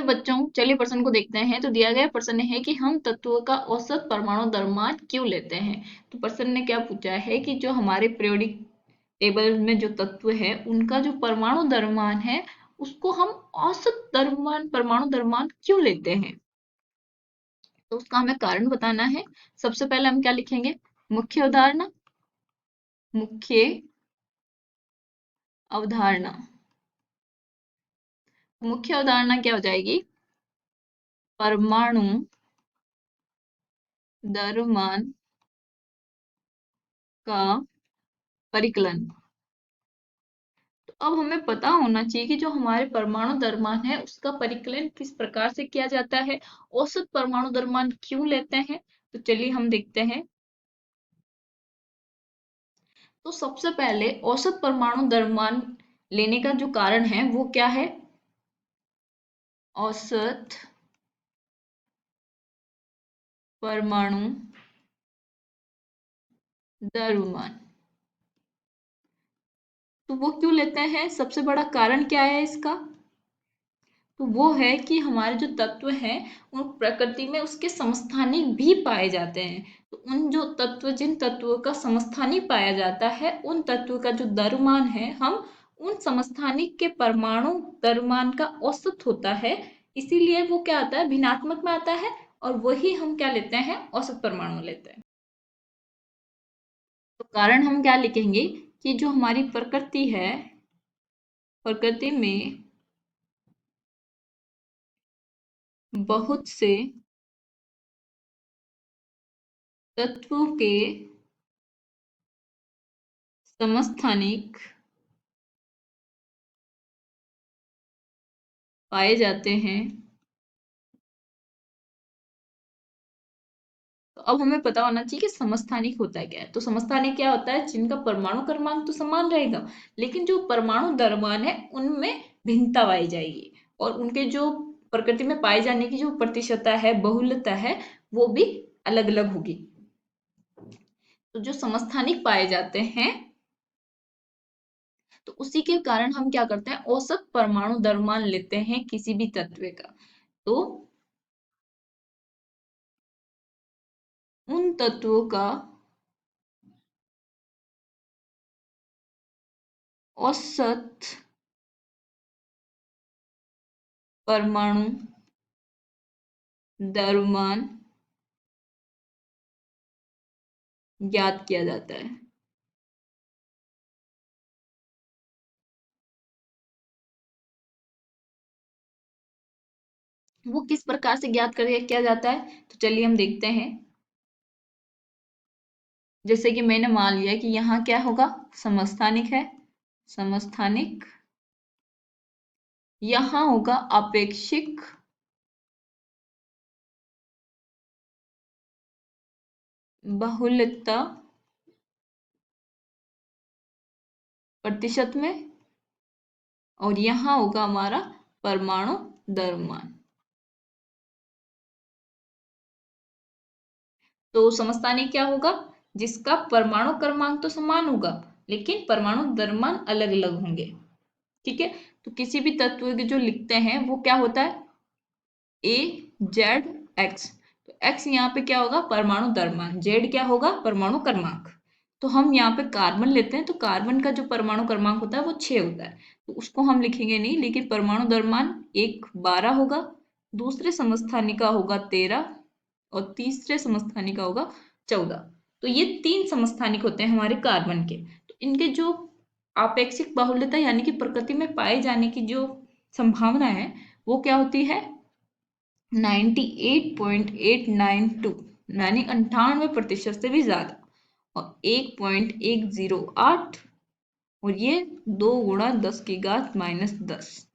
बच्चों, चलिए प्रश्न को देखते हैं। तो दिया गया प्रश्न है कि हम तत्वों का औसत परमाणु द्रव्यमान क्यों लेते हैं। तो प्रश्न ने क्या पूछा है कि जो हमारे पीरियोडिक टेबल में जो तत्व है उनका जो परमाणु द्रव्यमान है उसको हम औसत द्रव्यमान परमाणु द्रव्यमान क्यों लेते हैं। तो उसका हमें कारण बताना है। सबसे पहले हम क्या लिखेंगे, मुख्य अवधारणा। मुख्य अवधारणा, मुख्य अवधारणा क्या हो जाएगी, परमाणु द्रव्यमान का परिकलन। तो अब हमें पता होना चाहिए कि जो हमारे परमाणु द्रव्यमान है उसका परिकलन किस प्रकार से किया जाता है, औसत परमाणु द्रव्यमान क्यों लेते हैं। तो चलिए हम देखते हैं। तो सबसे पहले औसत परमाणु द्रव्यमान लेने का जो कारण है वो क्या है, औसत परमाणु द्रव्यमान। तो वो क्यों लेते हैं, सबसे बड़ा कारण क्या है इसका, तो वो है कि हमारे जो तत्व हैं उन प्रकृति में उसके समस्थानिक भी पाए जाते हैं। तो उन जो तत्व, जिन तत्वों का समस्थानिक पाया जाता है उन तत्व का जो द्रव्यमान है हम उन समस्थानिक के परमाणु द्रव्यमान का औसत होता है, इसीलिए वो क्या आता है, भिन्नात्मक में आता है और वही हम क्या लेते हैं, औसत परमाणु लेते हैं। तो कारण हम क्या लिखेंगे कि जो हमारी प्रकृति है, प्रकृति में बहुत से तत्वों के समस्थानिक पाए जाते हैं। तो अब हमें पता होना चाहिए कि समस्थानिक होता है क्या है। तो समस्थानिक क्या होता है, जिनका परमाणु क्रमांक तो समान रहेगा लेकिन जो परमाणु द्रव्यमान है उनमें भिन्नता पाई जाएगी और उनके जो प्रकृति में पाए जाने की जो प्रतिशतता है, बहुलता है, वो भी अलग अलग होगी। तो जो समस्थानिक पाए जाते हैं तो उसी के कारण हम क्या करते हैं, औसत परमाणु द्रव्यमान लेते हैं किसी भी तत्व का। तो उन तत्वों का औसत परमाणु द्रव्यमान ज्ञात किया जाता है। वो किस प्रकार से ज्ञात कर किया जाता है, तो चलिए हम देखते हैं। जैसे कि मैंने मान लिया कि यहाँ क्या होगा, समस्थानिक है, समस्थानिक, यहाँ होगा आपेक्षिक बहुलकता प्रतिशत में और यहाँ होगा हमारा परमाणु द्रव्यमान। तो समस्थानिक क्या होगा, जिसका परमाणु क्रमांक तो समान होगा लेकिन परमाणु द्रव्यमान अलग अलग होंगे। ठीक है, तो किसी भी तत्व के जो लिखते हैं वो क्या होता है, ए जेड एक्स। तो एक्स यहाँ पे क्या होगा, परमाणु द्रव्यमान, जेड क्या होगा, परमाणु क्रमांक। तो हम यहाँ पे कार्बन लेते हैं तो कार्बन का जो परमाणु क्रमांक होता है वो 6 होता है, तो उसको हम लिखेंगे नहीं, लेकिन परमाणु द्रव्यमान एक 12 होगा, दूसरे समस्थानिक का होगा 13 और तीसरे समस्थानिक का होगा 14। तो ये 3 समस्थानिक होते हैं हमारे कार्बन के। तो इनके जो आपेक्षिक बाहुल्यता यानी कि प्रकृति में पाए जाने की जो संभावना है वो क्या होती है, 98.892, यानी 98% से भी ज्यादा, और 1.108, और ये 2 गुणा 10 की घात -10।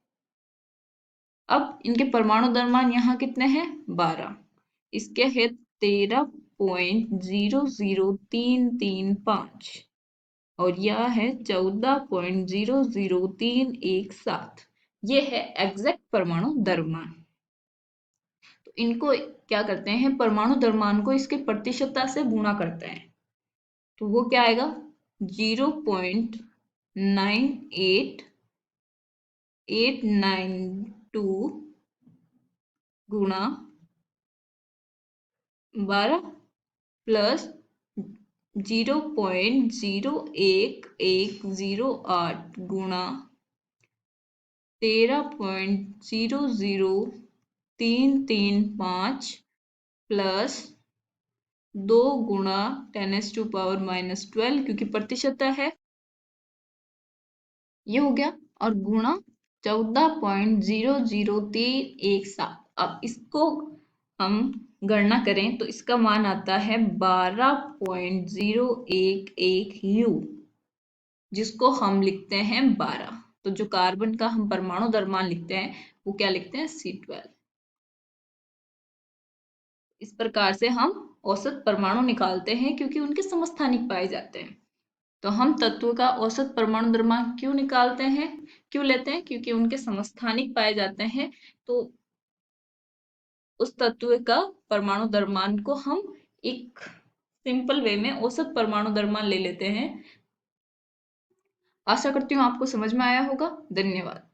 अब इनके परमाणु द्रव्यमान यहाँ कितने हैं, 12, इसके है 13.00335 और यह है 14.00317। ये है एग्जैक्ट परमाणु द्रव्यमान। तो इनको क्या करते हैं, परमाणु द्रव्यमान को इसके प्रतिशतता से गुणा करते हैं, तो वो क्या आएगा, 0.98892 गुणा 12 प्लस 0.01108 गुणा 13.00335 प्लस 2 गुणा 10⁻⁻12 क्योंकि प्रतिशत है, ये हो गया, और गुणा 14.00317। अब इसको हम गणना करें तो इसका मान आता है 12.011 U, जिसको हम लिखते हैं 12। तो जो कार्बन का हम परमाणु द्रव्यमान लिखते हैं वो क्या लिखते हैं, C12। इस प्रकार से हम औसत परमाणु निकालते हैं क्योंकि उनके समस्थानिक पाए जाते हैं। तो हम तत्व का औसत परमाणु द्रव्यमान क्यों निकालते हैं, क्यों लेते हैं, क्योंकि उनके समस्थानिक पाए जाते हैं। तो उस तत्व का परमाणु द्रव्यमान को हम एक सिंपल वे में औसत परमाणु द्रव्यमान ले लेते हैं। आशा करती हूँ आपको समझ में आया होगा। धन्यवाद।